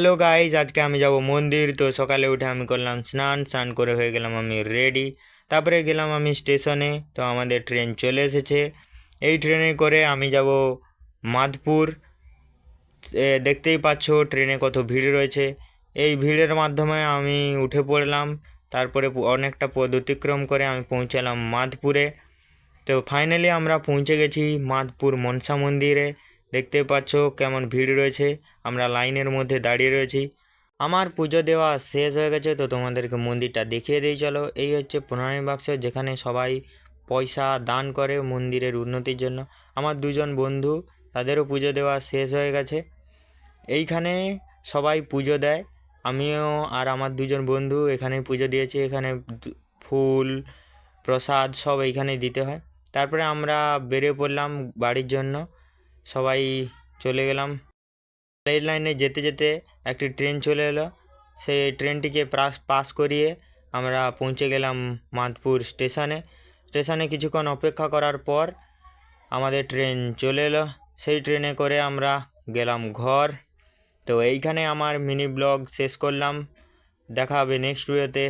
Hello guys, আজকে আমি যাব মন্দির। তো সকালে উঠে আমি করলাম স্নান স্নান করে হয়ে গেলাম আমি রেডি। তারপরে গেলাম আমি স্টেশনে। তো আমাদের ট্রেন চলে এসেছে। এই ট্রেনে করে আমি যাব মাধপুর। দেখতেই পাচ্ছ ট্রেনে কত ভিড় রয়েছে। এই ভিড়ের মাধ্যমে আমি উঠে পড়লাম। তারপরে অনেকটা পথ অতিক্রম করে আমি পৌঁছালাম মাধপুরে। তো ফাইনালি আমরা পৌঁছে গেছি মাধপুর মনসা মন্দিরে। দেখতে পাচ্ছ কেমন ভিড় রয়েছে। আমরা লাইনের মধ্যে দাঁড়িয়ে রয়েছি। আমার পুজো দেওয়া শেষ হয়ে গেছে, তো তোমাদেরকে মন্দিরটা দেখিয়ে দিই চলো। এই হচ্ছে প্রণামী বাক্স, যেখানে সবাই পয়সা দান করে মন্দিরের উন্নতির জন্য। আমার দুজন বন্ধু, তাদেরও পুজো দেওয়া শেষ হয়ে গেছে। এইখানে সবাই পুজো দেয়। আমিও আর আমার দুজন বন্ধু এখানে পুজো দিয়েছি। এখানে ফুল প্রসাদ সব এইখানেই দিতে হয়। তারপরে আমরা বেরিয়ে পড়লাম বাড়ির জন্য। সবাই চলে গেলাম। রেল লাইনে যেতে যেতে একটি ট্রেন চলে এলো। সেই ট্রেনটিকে পাস করিয়ে আমরা পৌঁছে গেলাম মাধপুর স্টেশনে। স্টেশনে কিছুক্ষণ অপেক্ষা করার পর আমাদের ট্রেন চলে এলো। সেই ট্রেনে করে আমরা গেলাম ঘর। তো এইখানে আমার মিনি ব্লগ শেষ করলাম। দেখা হবে নেক্সট ভিডিওতে।